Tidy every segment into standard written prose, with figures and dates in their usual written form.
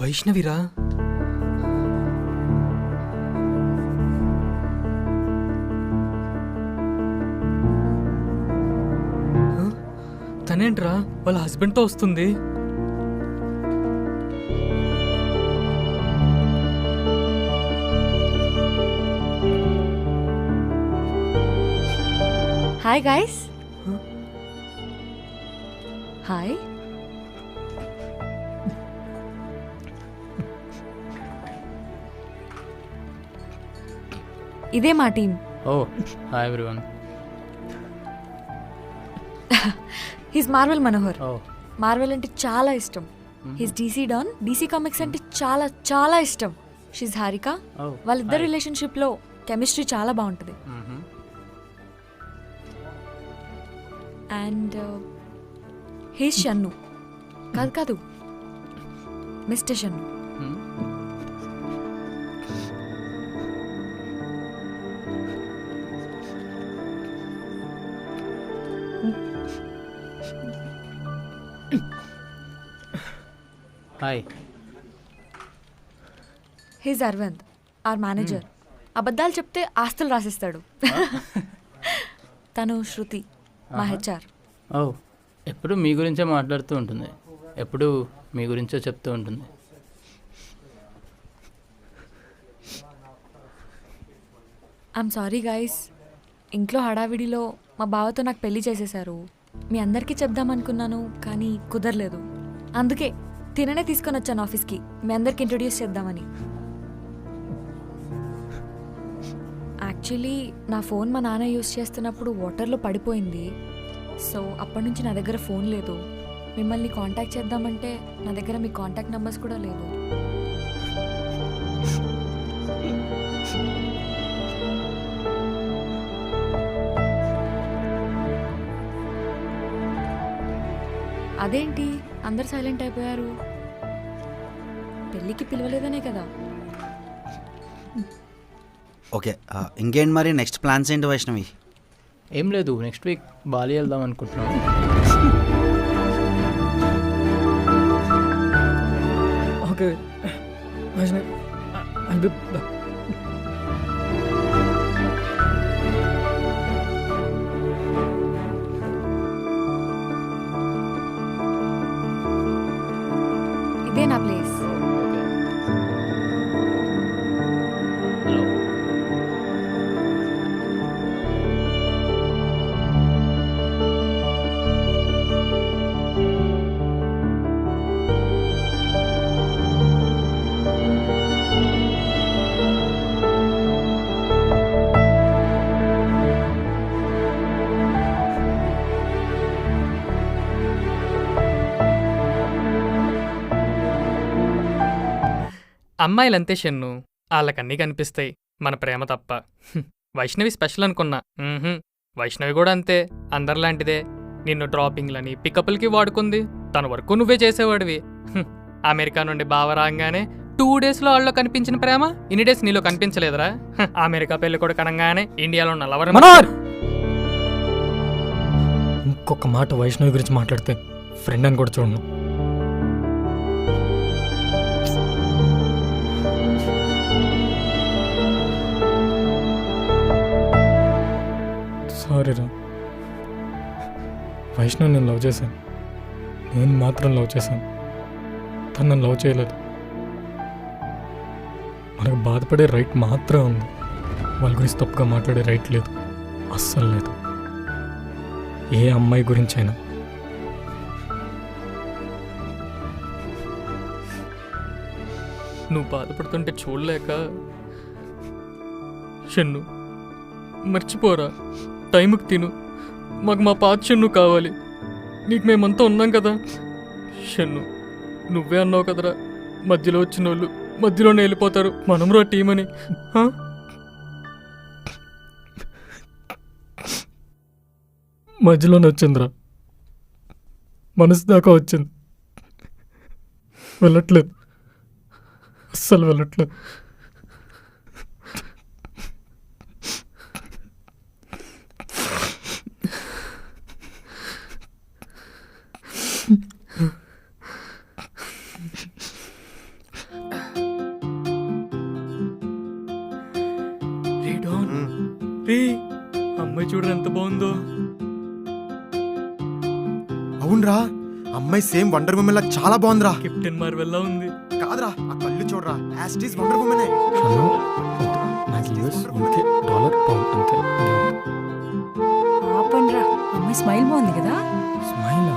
వైష్ణవిరా? తనేంట్రా వాళ్ళ హస్బెండ్తో వస్తుంది? Hi guys. హాయ్. ఇదే మా టీం. ఓ hi everyone. He's Marvel Manohar. ఓ మార్వెల్ అంటే చాలా ఇష్టం. He's DC Don. DC Comics అంటే చాలా చాలా ఇష్టం. షీజ్ హారిక. వాళ్ళిద్దరు రిలేషన్షిప్ లో కెమిస్ట్రీ చాలా బాగుంటుంది. And he's Shannu. కాదు కాదు, mister Shannu. Hi. He's Aravind, our manager. అబద్ధాలు చెప్తే ఆస్తులు రాసిస్తాడు. తను శృతి, మా హెచ్ఆర్. ఓ ఎప్పుడు మీ గురించే మాట్లాడుతూ ఉంటుంది, ఎప్పుడు మీ గురించే చెప్తూ ఉంటుంది. ఐఎమ్ సారీ గైస్, ఇంట్లో హడావిడిలో మా బావతో నాకు పెళ్లి చేసేశారు. మీ అందరికీ చెప్దామనుకున్నాను కానీ కుదరలేదు. అందుకే తిననే తీసుకొని వచ్చాను ఆఫీస్కి, మీ అందరికి ఇంట్రొడ్యూస్ చేద్దామని. యాక్చువల్లీ నా ఫోన్ మా నాన్న యూస్ చేస్తున్నప్పుడు వాటర్లో పడిపోయింది. సో అప్పటి నుంచి నా దగ్గర ఫోన్ లేదు. మిమ్మల్ని కాంటాక్ట్ చేద్దామంటే నా దగ్గర మీ కాంటాక్ట్ నెంబర్స్ కూడా లేవు. అదేంటి అందరు సైలెంట్ అయిపోయారు? పెళ్ళికి పిలవలేదనే కదా. ఓకే, ఇంకేంటి మరి నెక్స్ట్ ప్లాన్స్ ఏంటి వైష్ణవి? ఏం లేదు, నెక్స్ట్ వీక్ బాలి వెళ్దాం అనుకుంటున్నాం. ఓకే వైష్ణవి, ఇదే నా ప్లేస్. హలో. అమ్మాయిలంతే షన్ను, వాళ్ళకన్నీ కనిపిస్తాయి, మన ప్రేమ తప్ప. వైష్ణవి స్పెషల్ అనుకున్నా. వైష్ణవి కూడా అంతే, అందరిలాంటిదే. నిన్ను డ్రాపింగ్లని పికప్లకి వాడుకుంది. తన వరకు నువ్వే చేసేవాడివి. అమెరికా నుండి బావ రాగానే 2 daysలో వాళ్ళలో కనిపించిన ప్రేమ ఇన్ని డేస్ నీలో కనిపించలేదురా? అమెరికా పెళ్లి కూడా కనంగానే ఇండియాలో ఉన్న లవర్. ఇంకొక మాట వైష్ణవి గురించి మాట్లాడితే ఫ్రెండ్ అని కూడా చూడను. సారీరా వైష్ణవ్, నేను లవ్ చేశాను. నేను మాత్రం లవ్ చేశాను, తను నన్ను లవ్ చేయలేదు. మనకు బాధపడే రైట్ మాత్రం ఉంది, వాళ్ళ గురించి తప్పుగా మాట్లాడే రైట్ లేదు, అస్సలు లేదు. ఏ అమ్మాయి గురించైనా. నువ్వు బాధపడుతుంటే చూడలేక షన్ను మర్చిపోరా, టైంకి తిను. మాకు మా పాత షన్ను కావాలి. నీకు మేమంతా ఉన్నాం కదా షన్ను. నువ్వే అన్నావు కదరా, మధ్యలో వచ్చిన వాళ్ళు మధ్యలోనే వెళ్ళిపోతారు, మనమ్రా టీం అని. మధ్యలోనే వచ్చిందిరా, మనసు దాకా వచ్చింది. వెళ్ళట్లేదు, అస్సలు వెళ్ళట్లేదు. డాన్ రే అమ్మాయి చూడరు ఎంత బాగుందో. అవునరా, అమ్మాయి సేమ్ వండర్ ఉమెన్ లా చాలా బాగుందిరా. కెప్టెన్ మార్వెల్లా ఉంది. కాదురా, ఆ కళ్ళు చూడరా, యాస్టీస్ వండర్ ఉమెన్. షన్ను నాకు యూఎస్ యూకే డాలర్ పౌండ్ అంతే. ఆపండ్రా, అమ్మాయి స్మైల్ బాగుంది కదా. స్మైలా?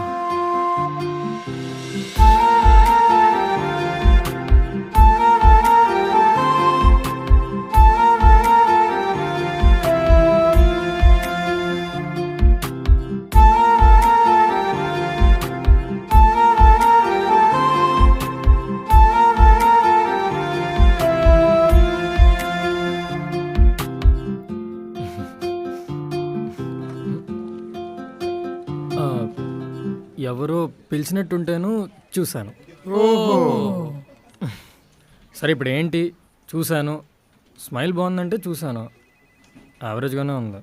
ఎవరో పిలిచినట్టుంటేను చూశాను. సరే ఇప్పుడు ఏంటి, చూశాను, స్మైల్ బాగుందంటే చూశాను, యావరేజ్గానే ఉంది.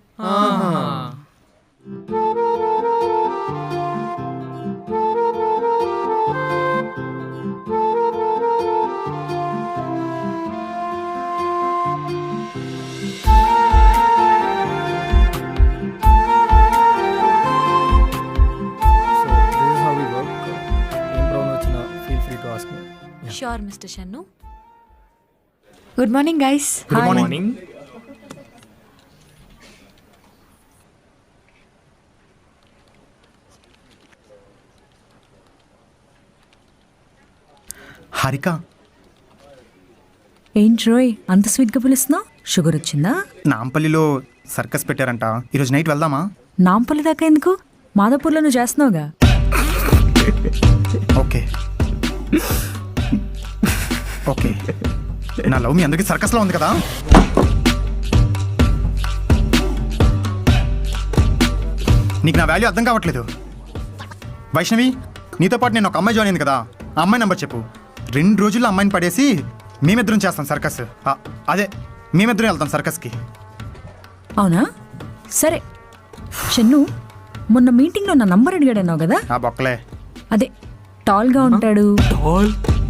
Sure mister Shannu. Good morning guys. Good morning. Morning. Harika, ఏంటి రోయ్ అంత స్వీట్గా పిలుస్తున్నావు? షుగర్ వచ్చిందా? నాంపల్లిలో సర్కస్ పెట్టారంట, ఈరోజు నైట్ వెళ్దామా? నాంపల్లి దాకా ఎందుకు? మాదాపూర్లో నువ్వు చేస్తున్నావుగా. ఓకే ఓకే, నా లవ్ మీ అందరికీ సర్కస్లో ఉంది కదా. నీకు నా వాల్యూ అర్థం కావట్లేదు. వైష్ణవి, నీతో పాటు నేను ఒక అమ్మాయి జాయిన్ అయింది కదా, ఆ అమ్మాయి నెంబర్ చెప్పు. 2 రోజుల్లో అమ్మాయిని పడేసి మేమిద్దరం చేస్తాం సర్కస్. అదే మేమిద్దరం వెళ్తాం సర్కస్కి. అవునా? సరే షన్ను, మొన్న మీటింగ్లో నా నంబర్ అడిగాడన్నావు కదా. ఆ బొక్కలే. అదే టాల్గా ఉంటాడు,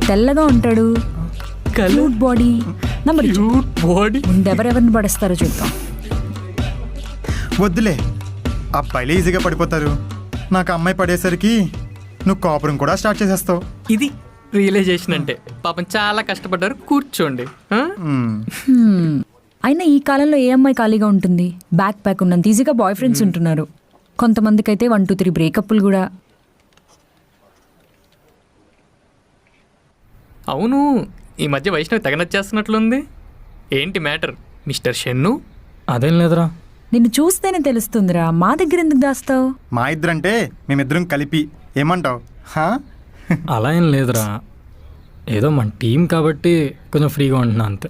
తెల్లగా ఉంటాడు, క్యూట్ బాడీ. నంబర్ బాడీ ముందెవరెవరిని పడేస్తారో చూద్దాం. వద్దులే, అబ్బాయిలే ఈజీగా పడిపోతారు. నాకు అమ్మాయి పడేసరికి నువ్వు కాపురం కూడా స్టార్ట్ చేసేస్తావు. ఇది రియలైజేషన్ అంటే. పాపం చాలా కష్టపడ్డారు, కూర్చోండి. ఆ? అయినా ఈ కాలంలో ఏ అమ్మాయి ఖాళీగా ఉంటుంది? బ్యాక్ ప్యాక్ ఉన్నంత ఈజీగా బాయ్ ఫ్రెండ్స్ ఉంటున్నారు. కొంతమందికి అయితే 1, 2, 3 బ్రేకప్లు కూడా. అవును, ఈ మధ్య వైష్ణవి తెగ నచ్చేస్తున్నట్లుంది. ఏంటి మ్యాటర్ మిస్టర్ షన్ను? అదేం లేదురా, నిన్ను చూస్తేనే తెలుస్తుందిరా. మా దగ్గర ఎందుకు దాస్తావు? మా ఇద్దరంటే మేమిద్దరం కలిపి ఏమంటావు? అలా ఏం లేదురా, ఏదో మన టీం కాబట్టి కొంచెం ఫ్రీగా ఉంటున్నా అంతే.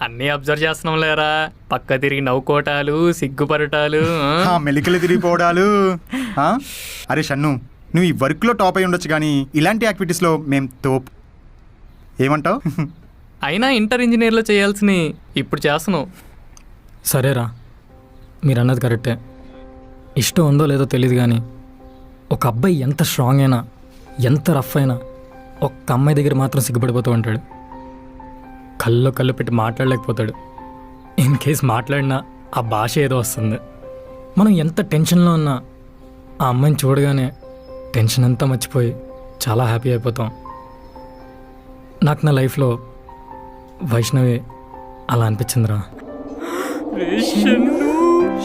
అన్నీ అబ్జర్వ్ చేస్తున్నాం లేరా, పక్క తిరిగి నవ్వుకోటాలు, సిగ్గుపరటాలు. ఆ? మెలికలు తిరిగిపోవడాలు. అరే షన్ను, నువ్వు ఈ వర్క్లో టాప్ అయి ఉండొచ్చు, కానీ ఇలాంటి యాక్టివిటీస్లో మేము తోపు. ఏమంటావు? అయినా ఇంటర్ ఇంజనీర్లో చేయాల్సినవి ఇప్పుడు చేస్తున్నావు. సరేరా, మీరు అన్నది కరెక్టే. ఇష్టం ఉందో లేదో తెలియదు కానీ ఒక అబ్బాయి ఎంత స్ట్రాంగ్ అయినా, ఎంత రఫ్ అయినా, ఒక్క అమ్మాయి దగ్గర మాత్రం సిగ్గుపడిపోతూ ఉంటాడు. కళ్ళు పెట్టి మాట్లాడలేకపోతాడు. ఇన్ కేస్ మాట్లాడినా ఆ భాష ఏదో వస్తుంది. మనం ఎంత టెన్షన్లో ఉన్నా ఆ అమ్మాయిని చూడగానే టెన్షన్ అంతా మర్చిపోయి చాలా హ్యాపీ అయిపోతాం. నాకు నా లైఫ్లో వైష్ణవి అలా అనిపించిందిరా.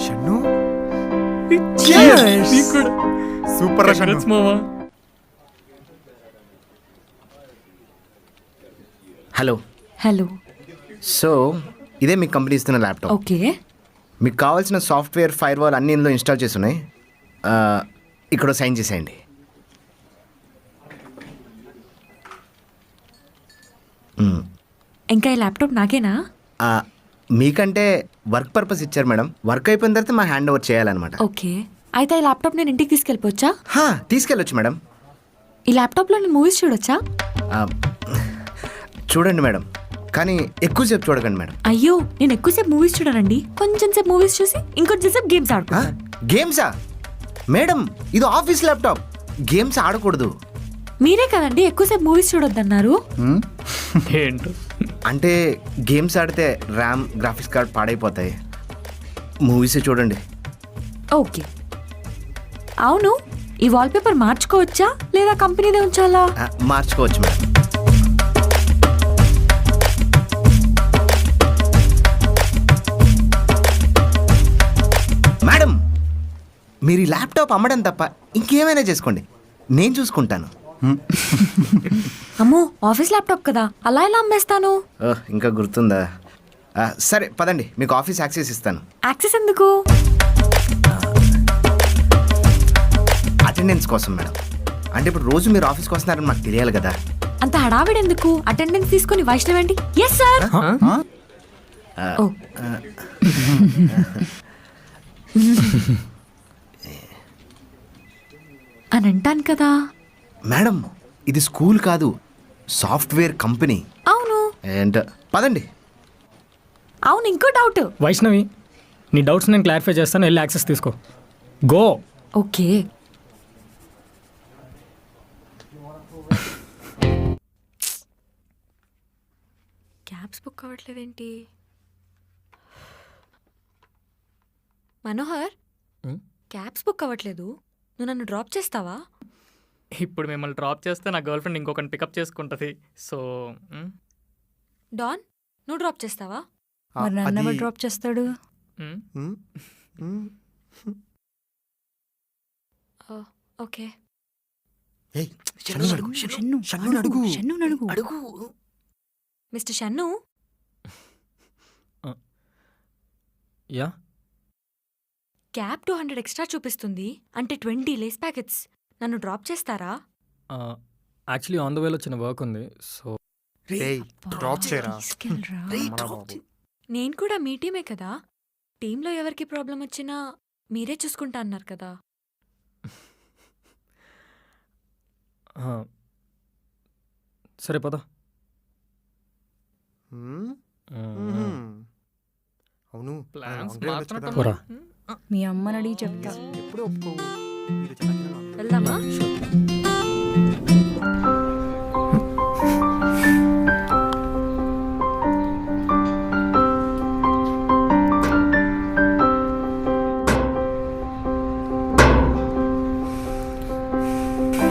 షన్ను Cheers. సూపర్ రా షన్ను. మావా. హలో. హలో. సో ఇదే మీకు కంపెనీ ఇస్తున్న ల్యాప్టాప్. ఓకే. మీకు కావాల్సిన సాఫ్ట్వేర్, ఫైర్ వాల్ అన్ని ఇందులో ఇన్స్టాల్ చేసి ఉన్నాయి. ఇక్కడ సైన్ చేసేయండి. ఇంకా ఈ ల్యాప్టాప్ నాకేనా? మీకంటే వర్క్ పర్పస్ ఇచ్చారు మేడం. వర్క్ అయిపోయిన తర్వాత మా హ్యాండ్ ఓవర్ చేయాలన్నమాట. ఓకే, అయితే ఈ ల్యాప్టాప్ నేను ఇంటికి తీసుకెళ్ళిపోవచ్చా? తీసుకెళ్ళొచ్చు మేడం. ఈ ల్యాప్టాప్లో నేను మూవీస్ చూడొచ్చా? చూడండి మేడం, కానీ ఎక్కువసేపు చూడకండి మేడం. అయ్యో, నేను ఎక్కువసేపు మూవీస్ చూడనండి. కొంచెం సేపు మూవీస్ చూసి ఇంకొంచెం సేపు గేమ్స్ ఆడుకుంటాను. గేమ్సా మేడం? ఇది ఆఫీస్ ల్యాప్టాప్, గేమ్స్ ఆడకూడదు. మీరే కదండి ఎక్కువసేపు మూవీస్ చూడొద్దన్నారు. ఏంటో అంటే గేమ్స్ ఆడితే ర్యామ్ గ్రాఫిక్స్ కార్డ్ పాడైపోతాయి. మూవీస్ చూడండి. ఓకే. అవును, ఈ వాల్పేపర్ మార్చుకోవచ్చా లేదా కంపెనీదే ఉంచాలా? మార్చుకోవచ్చు మేడం. మేడం, మీరు ఈ ల్యాప్టాప్ అమ్మడం తప్ప ఇంకేమైనా చేసుకోండి, నేను చూసుకుంటాను. అమ్మో, ఆఫీస్ ల్యాప్టాప్ కదా, అలా ఎలా అమ్మేస్తాను? ఇంకా గుర్తుందా? సరే పదండి, మీకు ఆఫీస్ యాక్సెస్ ఇస్తాను. యాక్సెస్ ఎందుకు? అటెండెన్స్ కోసం మేడం. అంటే ఇప్పుడు రోజు మీరు ఆఫీస్కి వస్తున్నారని మాకు తెలియాలి కదా. అంత హడావిడి ఎందుకు? అటెండెన్స్ తీసుకుని వైష్ణవ్ ఏంటి? Yes sir. ఓ, అని అంటాను కదా. మేడం, ఇది స్కూల్ కాదు, సాఫ్ట్వేర్ కంపెనీ. అవును ఏంటో, పదండి. అవును, ఇంకో డౌట్. వైష్ణవి, నీ డౌట్స్ నేను క్లారిఫై చేస్తాను, వెళ్ళి యాక్సెస్ తీసుకో. గో. ఓకే. క్యాబ్స్ బుక్ అవ్వట్లేదేంటి? మనోహర్, క్యాబ్స్ బుక్ అవ్వట్లేదు, నువ్వు నన్ను డ్రాప్ చేస్తావా? ఇప్పుడు మిమ్మల్ని డ్రాప్ చేస్తే నా గర్ల్ ఫ్రెండ్ ఇంకొకరిని పికప్ చేసుకుంటుంది. సో డాన్, నువ్వు డ్రాప్ చేస్తావా? మరి నన్ను ఎవరు డ్రాప్ చేస్తాడు? Okay. Mister Shannu, yeah. Cab 200 extra చూపిస్తుంది, అంటే 20 లేస్ ప్యాకెట్స్. నన్ను డ్రాప్ చేస్తారా? యాక్చువల్లీ ఆన్ ద వేలో చిన్న వర్క్ ఉంది, సో డ్రాప్ చేయరా. నేను కూడా మీ టీమే కదా. టీంలో ఎవరికి ప్రాబ్లం వచ్చినా మీరే చూసుకుంటా అన్నారు కదా. సరే పద. అవును, ప్లాన్స్ లాంగ్ డ్రైవ్ వెళ్ళొచ్చు కదా. పోరా. మీ అమ్మని అడిగి చెప్తా. ఎప్పుడు ఒప్పుకోవు. వీళ్ళు చిన్నపిల్లలు. వెళ్దామా?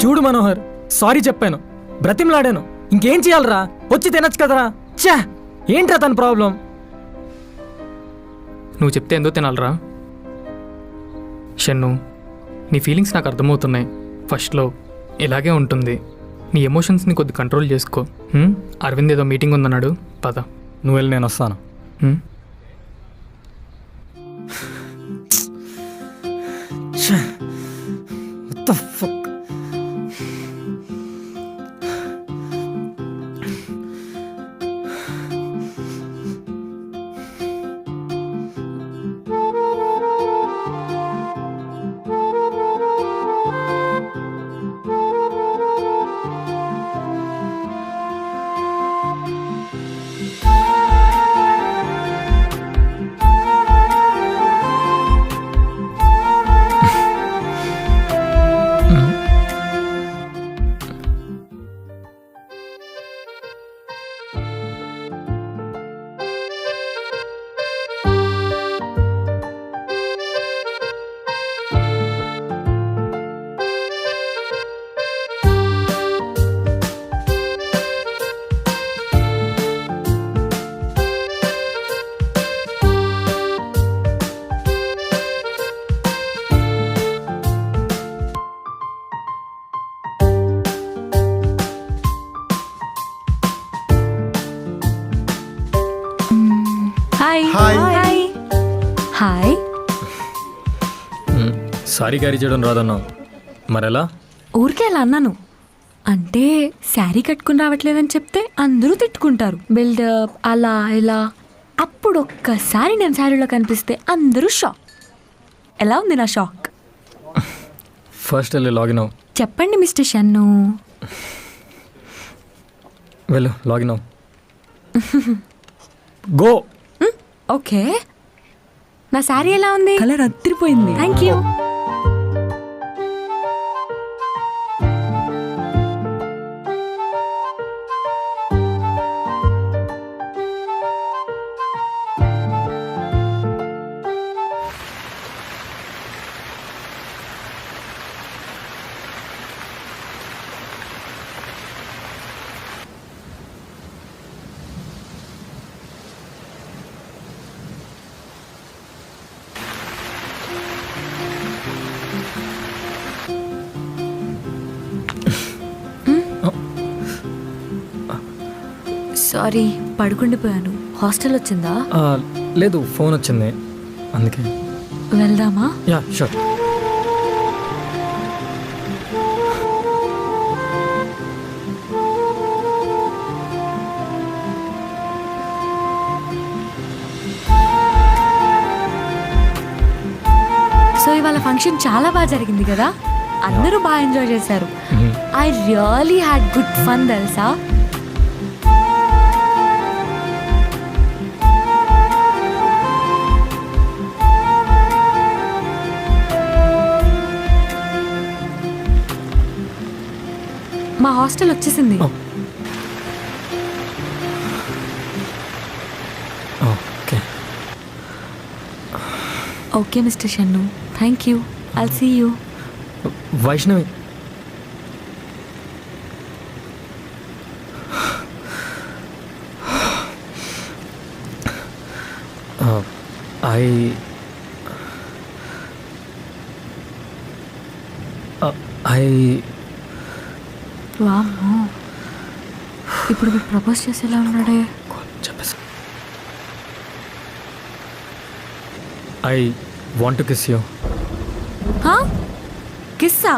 చూడు మనోహర్, సారీ చెప్పాను, బ్రతిమలాడాను, ఇంకేం చేయాలరా? వచ్చి తినచ్చు కదరా. ఛా, ఏంట్రా తన ప్రాబ్లం? నువ్వు చెప్తే ఎందుకు తినాలరా? షన్ను, నీ ఫీలింగ్స్ నాకు అర్థమవుతున్నాయి. ఫస్ట్లో ఇలాగే ఉంటుంది. నీ ఎమోషన్స్ని కొద్ది కంట్రోల్ చేసుకో. అరవింద్ ఏదో మీటింగ్ ఉందన్నాడు, పద. నువ్వు వెళ్ళి నేను వస్తాను. హ్మ్? What the fuck? Hi. Hi. Hi. Hi. Sorry carry చేయడం రాదన్నావు, మరెలా? ఊరికే అలా అన్నాను. అంటే శారీ కట్టుకుని రావట్లేదని చెప్తే అందరూ తిట్టుకుంటారు, బిల్డప్ అలా ఇలా. అప్పుడు ఒక్కసారి నేను శారీలో కనిపిస్తే అందరూ షాక్. ఎలా ఉంది నా షాక్? ఫస్ట్ వెళ్ళి లాగిన్ అవ్వు. చెప్పండి మిస్టర్ షన్ను. వెళ్ళు, లాగిన్ అవ్వు. గో. ఓకే. నా శారీ ఎలా ఉంది? కలర్ అత్తిరిపోయింది. Thank you. సారీ పడుకుండిపోయాను. హాస్టల్ వచ్చిందా? ఆ, లేదు ఫోన్ వచ్చింది అందుకే. వెళ్దామా? Yeah sure. సో ఇవాళ ఫంక్షన్ చాలా బాగా జరిగింది కదా, అందరూ బాగా ఎంజాయ్ చేశారు. I really had good fun తెలుసా. మా హాస్టల్ వచ్చేసింది. Okay. Okay mister Shannu, thank you. I'll see you. Vaishnavi, I వామ్మో, ఇప్పుడు మీరు ప్రపోజ్ చేసేలా ఉన్నాడే. చెప్పేసి I want to kiss you. కిస్సా?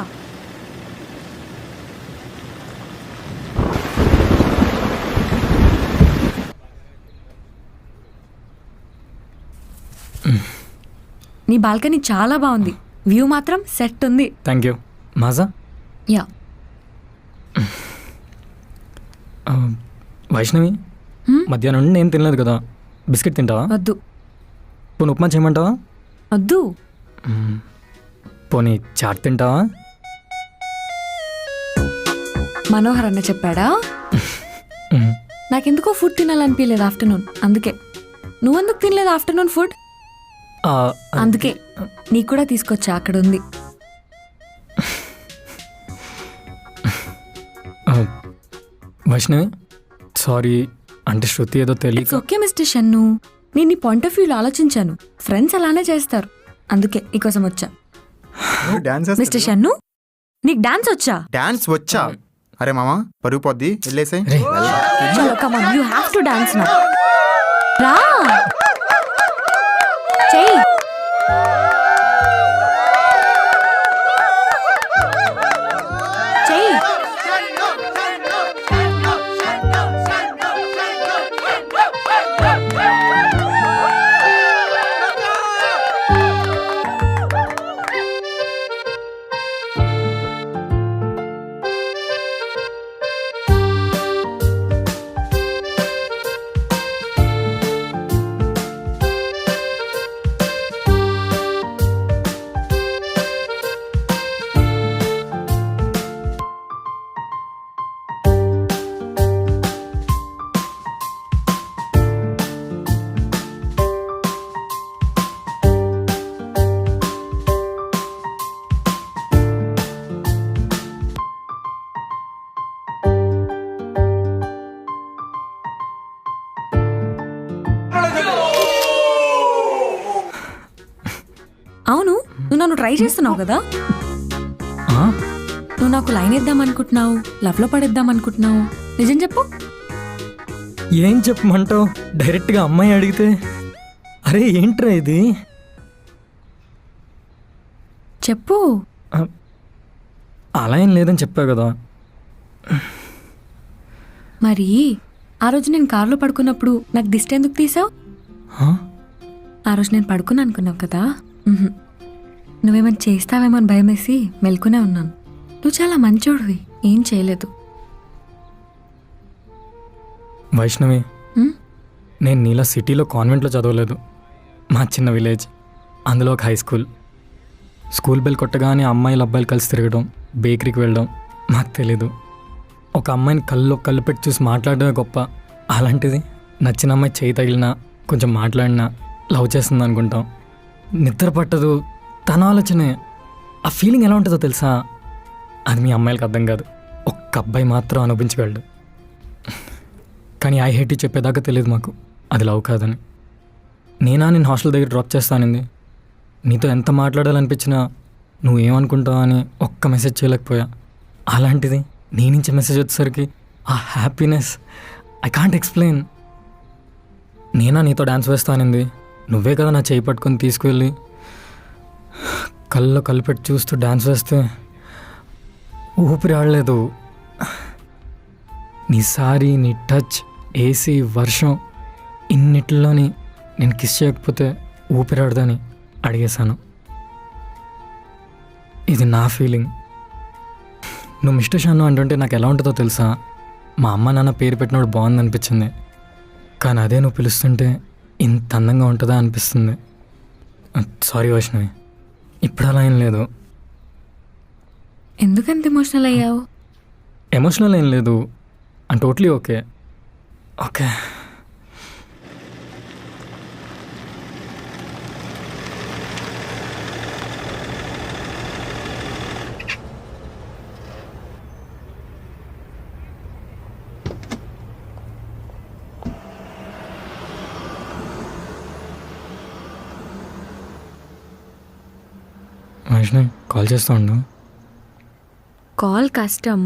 నీ బాల్కనీ చాలా బాగుంది, వ్యూ మాత్రం సెట్ ఉంది. Thank you. Maaza? Yeah. Vaishnavi, మధ్యాహ్నం నుండి నేను తినలేదు కదా, బిస్కెట్ తింటావా? వద్దు. పోనీ ఉప్మా చేయమంటావా? వద్దు. పోనీ చాట్ తింటావా? మనోహర్ అన్న చెప్పాడా? నాకెందుకో ఫుడ్ తినాలనిపించలేదు ఆఫ్టర్నూన్, అందుకే. నువ్వెందుకు తినలేదు ఆఫ్టర్నూన్ ఫుడ్? అందుకే నీకు కూడా తీసుకొచ్చా, అక్కడ ఉంది. వైష్ణవి సారీ, అంటే శృతి ఏదో ఇట్స్ తెలియక. ఓకే మిస్టర్ షన్ను, నేను నీ పాయింట్ ఆఫ్ వ్యూలో ఆలోచించాను. ఫ్రెండ్స్ అలానే చేస్తారు, అందుకే నీకోసం వచ్చా. డాన్స్ మిస్టర్ షన్ను, నీకు డాన్స్ వచ్చా? డాన్స్ వచ్చా? అరే మామ పరుగు పోద్ది, వెళ్ళేసే. చలో come on, you have to dance now. రా చెయ్. చెయ్. అవును, నువ్వు నన్ను ట్రై చేస్తున్నావు కదా. నువ్వు నాకు లైన్ ఇద్దాం అనుకుంటున్నావు, లవ్లో పడేద్దాం అనుకుంటున్నావు. నిజం చెప్పు. ఏం చెప్పమంటావు? డైరెక్ట్గా అమ్మాయి అడిగితే. అరే ఏంట్రా ఇది? చెప్పు. అలా ఏం లేదని చెప్పావు కదా. మరి ఆ రోజు నేను కారులో పడుకున్నప్పుడు నాకు దిష్టి ఎందుకు తీసావు? ఆ రోజు నేను పడుకున్నా అనుకున్నావు కదా. నువ్వేమైనా చేస్తావేమో అని భయం వేసి మెల్కునే ఉన్నాను. నువ్వు చాలా మంచోడివి, ఏం చేయలేదు. వైష్ణవి, నేను నీలా సిటీలో కాన్వెంట్లో చదవలేదు. మా చిన్న విలేజ్, అందులో ఒక హై స్కూల్. స్కూల్ బెల్ కొట్టగానే అమ్మాయిలు అబ్బాయిలు కలిసి తిరగడం, బేకరీకి వెళ్ళడం మాకు తెలీదు. ఒక అమ్మాయిని కళ్ళు పెట్టి చూసి మాట్లాడడమే గొప్ప. అలాంటిది నచ్చిన అమ్మాయి చేయి తగిలినా కొంచెం మాట్లాడినా లవ్ చేస్తుంది అనుకుంటాం. నిద్ర పట్టదు, తన ఆలోచనే. ఆ ఫీలింగ్ ఎలా ఉంటుందో తెలుసా? అది మీ అమ్మాయిలకు అర్థం కాదు. ఒక్క అబ్బాయి మాత్రం అనుభవించగలడు. కానీ ఐ హేట్ చెప్పేదాకా తెలియదు మాకు అది లవ్ కాదని. నేను హాస్టల్ దగ్గర డ్రాప్ చేస్తానింది. నీతో ఎంత మాట్లాడాలనిపించినా నువ్వేమనుకుంటావు అని ఒక్క మెసేజ్ చేయలేకపోయా. అలాంటిది నీ నుంచి మెసేజ్ వచ్చేసరికి ఆ హ్యాపీనెస్, ఐ కాంట్ ఎక్స్ప్లెయిన్. నేనా నీతో డ్యాన్స్ వేస్తానింది, నువ్వే కదా నా చేయి పట్టుకొని తీసుకువెళ్ళి కళ్ళలో కలిపెట్టి చూస్తూ డ్యాన్స్ వేస్తే ఊపిరి ఆడలేదు. నీ సారీ, నీ టచ్, ఏసీ, వర్షం ఇన్నిటిలోని నేను కిస్ చేయకపోతే ఊపిరాడదని అడిగేశాను. ఇది నా ఫీలింగ్. నువ్వు మిస్టర్ షాను అంటుంటే నాకు ఎలా ఉంటుందో తెలుసా? మా అమ్మ నాన్న పేరు పెట్టినప్పుడు బాగుంది అనిపించింది, కానీ అదే నువ్వు పిలుస్తుంటే ఇంత అందంగా ఉంటుందా అనిపిస్తుంది. సారీ వైష్ణవి, ఇప్పుడు అలా ఏం లేదు. ఎందుకంత ఎమోషనల్ అయ్యావు? ఎమోషనల్ ఏం లేదు, and totally okay. Okay Vaishnavi, call చేస్తూ ఉండు. కాల్ కష్టం,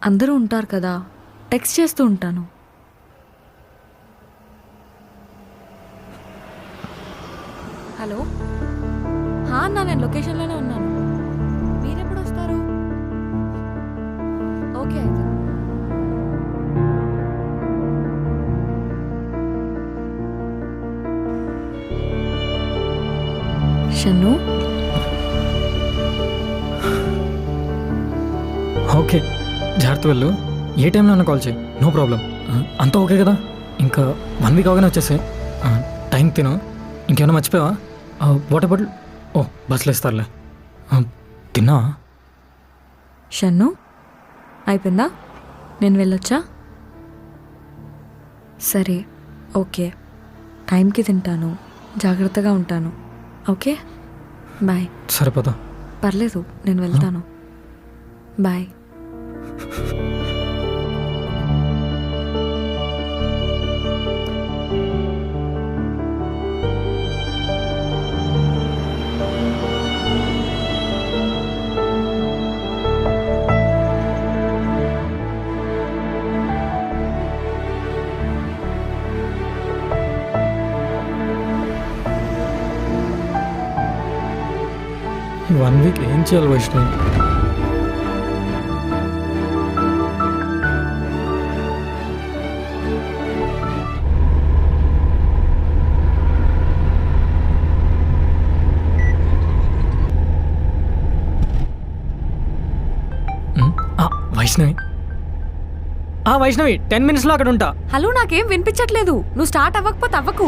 అందరూ ఉంటారు కదా, టెక్స్ట్ చేస్తూ ఉంటాను. హలో, అన్నా నేను లొకేషన్లోనే ఉన్నాను. మీరెప్పుడు వస్తారు? ఓకే అయితే. షన్ను, ఓకే జాగ్రత్త వెళ్ళు. ఏ టైంలో అన్న కాల్ చేయి, నో ప్రాబ్లం. అంతా ఓకే కదా? ఇంకా 1 వీక్ అవగానే వచ్చేసాయి. టైం తిను. ఇంకేమైనా మర్చిపోయావా? వాటర్ బాటిల్ ఓ బస్సులో ఇస్తారులే. తిన్నా? షన్ను, అయిపోయిందా? నేను వెళ్ళొచ్చా? సరే, ఓకే. టైంకి తింటాను, జాగ్రత్తగా ఉంటాను. Okay, bye. సరిపోతా. పర్లేదు, నేను వెళ్తాను. బాయ్. ఈ 1 వీక్ ఏం చేయాలి వైష్ణవి? వైష్ణవి, వైష్ణవి 10 మినిట్స్లో అక్కడ ఉంటా. హలో, నాకేం వినిపించట్లేదు. నువ్వు స్టార్ట్ అవ్వకపోతే అవ్వకు.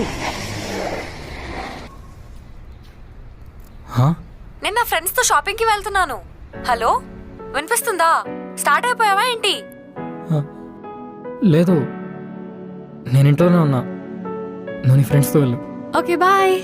నేను నా ఫ్రెండ్స్తో షాపింగ్కి వెళ్తున్నాను. హలో, వినిపిస్తుందా? స్టార్ట్ అయిపోయావా ఏంటి? లేదు, నేను ఇంట్లోనే ఉన్నా. నువ్వు నీ ఫ్రెండ్స్తో వెళ్ళు. Okay, bye.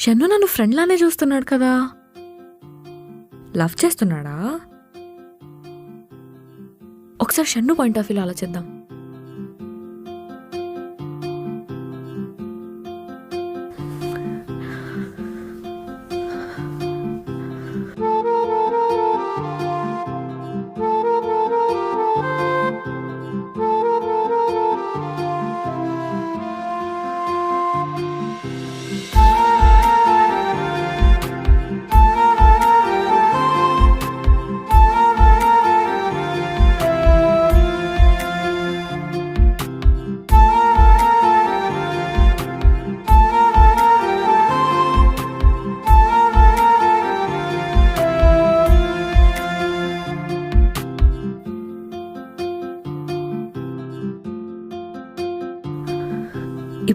షన్ను నన్ను ఫ్రెండ్ లానే చూస్తున్నాడు కదా, లవ్ చేస్తున్నాడా? ఒకసారి షన్ను పాయింట్ ఆఫ్ వ్యూలో ఆలోచిద్దాం.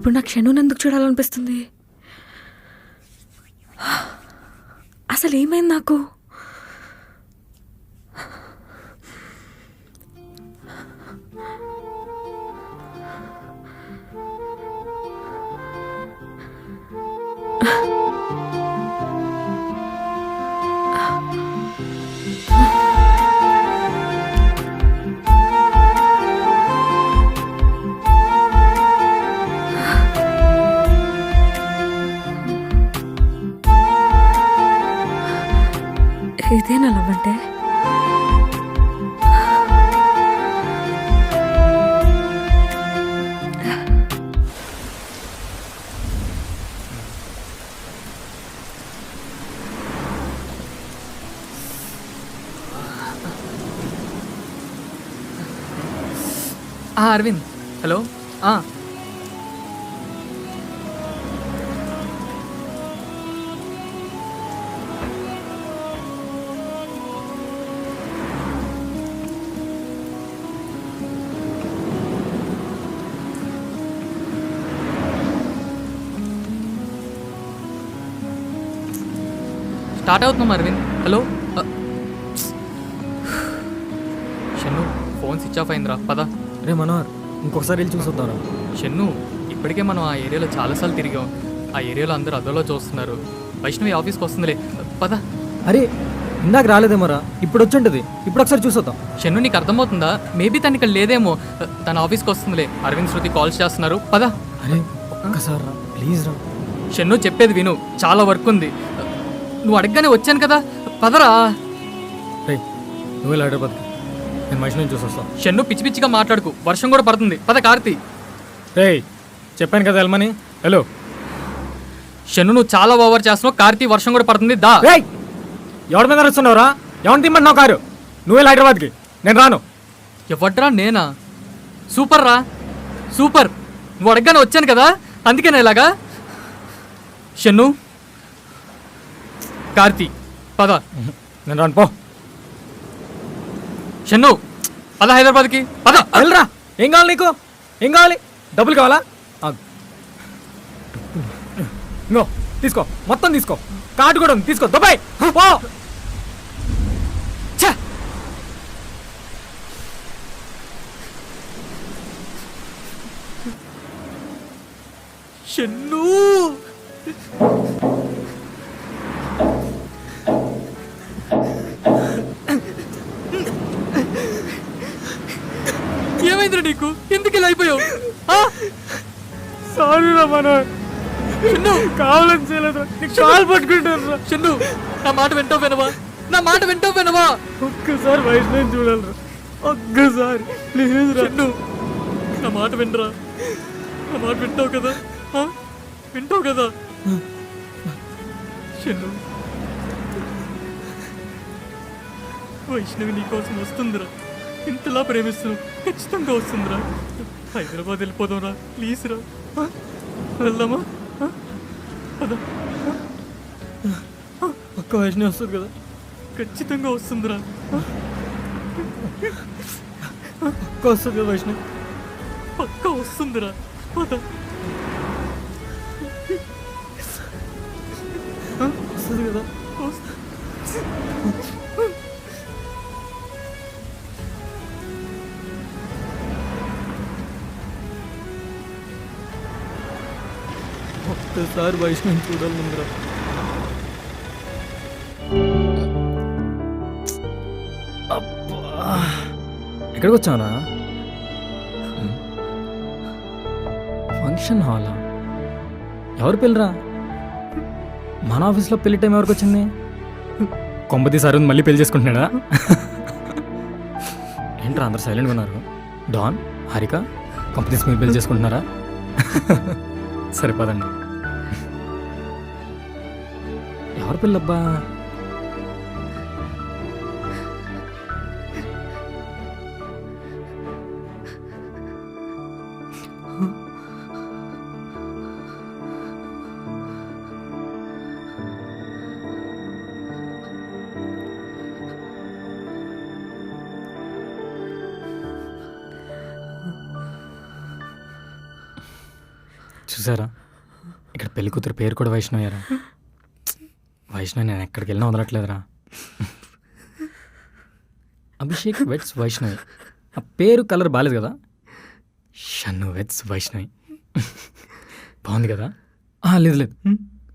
ఇప్పుడు నాకు క్షణుని ఎందుకు చూడాలనిపిస్తుంది? అసలు ఏమైంది నాకు? ఇదేనా లవ్ అంటే? అరవింద్, హలో. స్టార్ట్ అవుతున్నాం Aravind. Hello. Shannu, phone switch off అయిందిరా, పద. రే మనోహర్, ఇంకొకసారి వెళ్ళి చూసొద్దారా? షన్ను, ఇప్పటికే మనం ఆ ఏరియాలో చాలాసార్లు తిరిగాం. ఆ ఏరియాలో అందరూ అదోలో చూస్తున్నారు. వైష్ణవి ఆఫీస్కి వస్తుందిలే, పద. అరే ఇందాక రాలేదేమోరా, ఇప్పుడు వచ్చి ఉంటుంది. ఇప్పుడు ఒకసారి చూసొద్దాం. షన్ను, నీకు అర్థమవుతుందా? మేబీ తను ఇక్కడ లేదేమో. తన ఆఫీస్కి వస్తుందిలే. అరవింద్, శృతి కాల్స్ చేస్తున్నారు, పద. అరే ఒక్కసారి రా ప్లీజ్ రా. షన్ను, చెప్పేది విను, చాలా వర్క్ ఉంది. నువ్వు అడగగానే వచ్చాను కదా, పదరా. రే నువ్వు వెళ్ళి హైదరాబాద్కి, నేను వైష్ణవిని చూసొస్తాను. షన్ను, పిచ్చి పిచ్చిగా మాట్లాడుకు, వర్షం కూడా పడుతుంది, పద. కార్తీ. రే చెప్పాను కదా వెళ్ళమని. హలో షన్ను, నువ్వు చాలా ఓవర్ చేస్తున్నావు. కార్తీ, వర్షం కూడా పడుతుంది, దా. రే ఎవరి మీద వస్తున్నావురా? ఎవరిని తిమ్మంటున్నావు కారు? నువ్వు వెళ్ళి హైదరాబాద్కి, నేను రాను. ఎవడ్రా, నేనా? సూపర్ రా, సూపర్. నువ్వు అడగగానే వచ్చాను కదా, అందుకేనా ఇలాగా. షన్ను, కార్తీ, పద. నేను రాను, పో. షన్ను, పద హైదరాబాద్కి, పద. వెళ్ళరా. ఏం కావాలి నీకు? ఏం కావాలి? డబ్బులు కావాలా? ఆగు. ఇంగో తీసుకో, మొత్తం తీసుకో. కార్డు కూడా ఉంది, తీసుకో. దుబాయ్ పో. ఛ! షన్ను, ఏమైందిరా నీకు? ఎందుకు ఇలా అయిపోయావు? సారీ రా మనోహర్, షన్ను, కావాలని చేయలేదు. నీకు కాలు పట్టుకుంటాను రా. షన్ను, నా మాట వింటావు వినవా? నా మాట వింటావు వినవా? ఒక్కసారి వైష్ణవిని చూడాలిరా, ఒక్కసారి ప్లీజ్ రా. షన్ను, నా మాట వినరా. నా మాట వింటావు కదా? వింటావు కదా? షన్ను, వైష్ణవి నీకోసం వస్తుందిరా. ఇంతలా ప్రేమిస్తున్నావు, ఖచ్చితంగా వస్తుందిరా. హైదరాబాద్ వెళ్ళిపోదాంరా, ప్లీజ్ రా. వెళ్దామా? పద. ఒక్క వైష్ణవి వస్తుంది కదా? ఖచ్చితంగా వస్తుందిరా. ఒక్క వస్తుంది కదా వైష్ణవి? పక్కా వస్తుందిరా, పద. వస్తుంది కదా? ఒక్కసారి వైష్ణవిని చూడాలి ముందర. ఎక్కడికి వచ్చానా? ఫంక్షన్ హాలా? ఎవరు పెళ్ళరా? మన ఆఫీస్లో పెళ్లి టైం ఎవరికి వచ్చింది? కొంపతి సార్ మళ్ళీ పెళ్లి చేసుకుంటున్నాడా? ఏంట్రా అందరు సైలెంట్గా ఉన్నారు? డాన్, హారిక, కొంపతీస్ మీరు పెళ్లి చేసుకుంటున్నారా? సరిపోదండి. ఎవరు పెళ్ళబ్బా? చూసారా, ఇక్కడ పెళ్లి కూతురు పేరు కూడా వైష్ణవయ్యారా. వైష్ణవి నేను ఎక్కడికి వెళ్ళినా వదలట్లేదురా. అభిషేక్ వెట్స్ వైష్ణవి. ఆ పేరు కలర్ బాలేదు కదా. షన్ను వెట్స్ వైష్ణవి బాగుంది కదా. లేదు లేదు,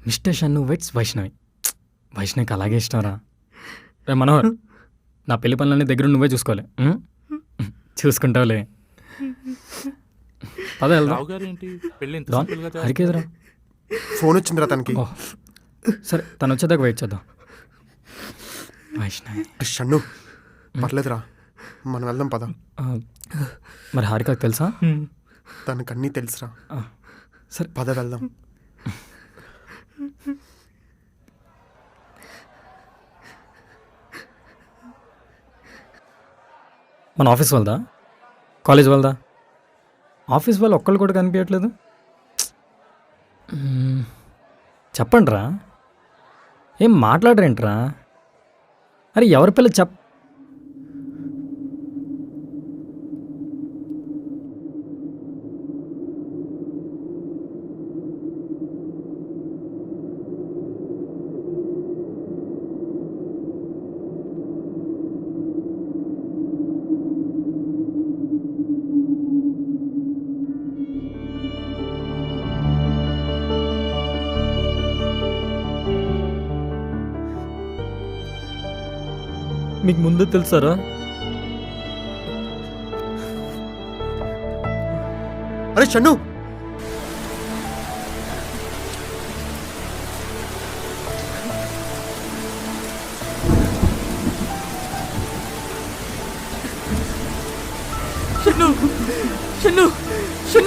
మిస్టర్ షన్ను వెట్స్ వైష్ణవి. వైష్ణవికి అలాగే ఇష్టంరా. రే మనోహర్, నా పెళ్లి పనులన్నీ దగ్గర నువ్వే చూసుకోవాలి. చూసుకుంటావులే. పద వెళ్దాం. డాన్, హరికేదరా ఫోన్ వచ్చిందిరా తనకి. ఓహ్ సరే, తను వచ్చేదాకా వెయిట్ చేద్దాం. వైష్ణవి షన్ను పర్లేదురా, మనం వెళ్దాం పద. మరి హారికకు తెలుసా? తనకు అన్నీ తెలుసురా. సరే పద వెళ్దాం. మన ఆఫీస్ వాళ్ళదా, కాలేజ్ వాళ్ళదా? ఆఫీస్ వాళ్ళు ఒక్కళ్ళు కూడా కనిపించట్లేదు. చెప్పండి రా, ఏం మాట్లాడరేంట్రా? అరే ఎవరి పిల్ల మీకు ముందే తెలుసారా? అరే షన్ను,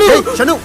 ఏయ్, షన్ను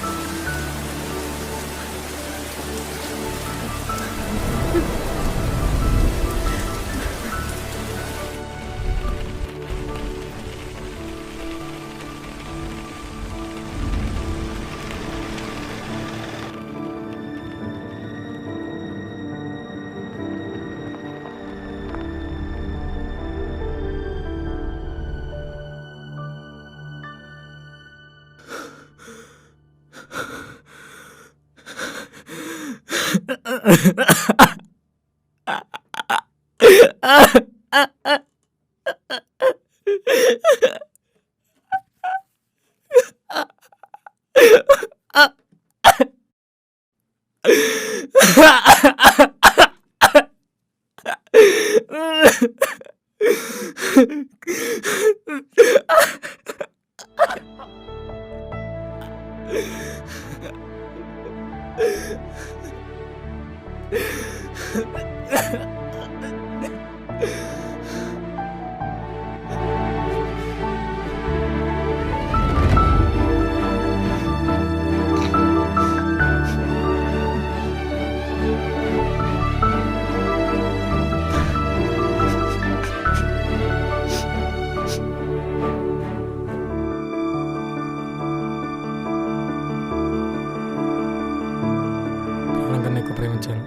ప్రాణం ఎక్కువ ప్రేమించాను.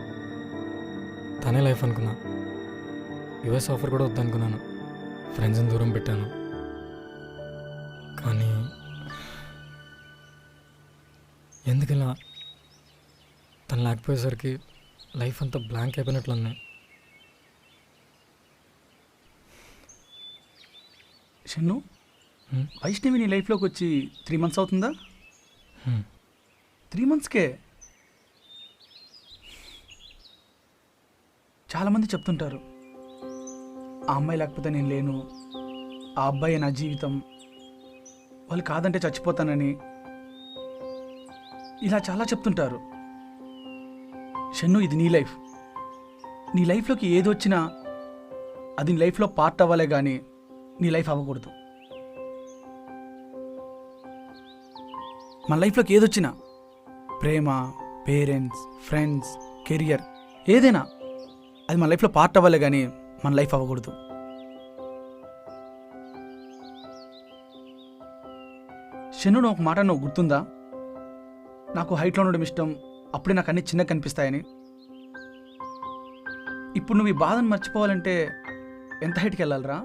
తనే లైఫ్ అనుకున్నా. యుఎస్ ఆఫర్ కూడా వద్దనుకున్నాను. ఫ్రెండ్స్ని దూరం పెట్టాను. కానీ ఎందుకలా తను లేకపోయేసరికి లైఫ్ అంతా బ్లాంక్ అయిపోయినట్లున్నాయి. షన్ను, వైష్ణవి నీ లైఫ్లోకి వచ్చి 3 months అవుతుందా? 3 monthsకే చాలామంది చెప్తుంటారు, ఆ అమ్మాయి లేకపోతే నేను లేను, ఆ అబ్బాయి నా జీవితం, వాళ్ళు కాదంటే చచ్చిపోతానని, ఇలా చాలా చెప్తుంటారు. షన్ను, ఇది నీ లైఫ్. నీ లైఫ్లోకి ఏది వచ్చినా అది నీ లైఫ్లో పార్ట్ అవ్వాలే కానీ నీ లైఫ్ అవ్వకూడదు. మన లైఫ్లోకి ఏదొచ్చినా, ప్రేమ, పేరెంట్స్, ఫ్రెండ్స్, కెరియర్, ఏదైనా అది మన లైఫ్లో పార్ట్ అవ్వాలే కానీ మన లైఫ్ అవ్వకూడదు. షన్ను, ఒక మాట నువ్వు గుర్తుందా? నాకు హైట్లో ఉండడం ఇష్టం, అప్పుడే నాకు అన్ని చిన్నగా కనిపిస్తాయని. ఇప్పుడు నువ్వు ఈ బాధను మర్చిపోవాలంటే ఎంత హైట్కి వెళ్ళాలిరా?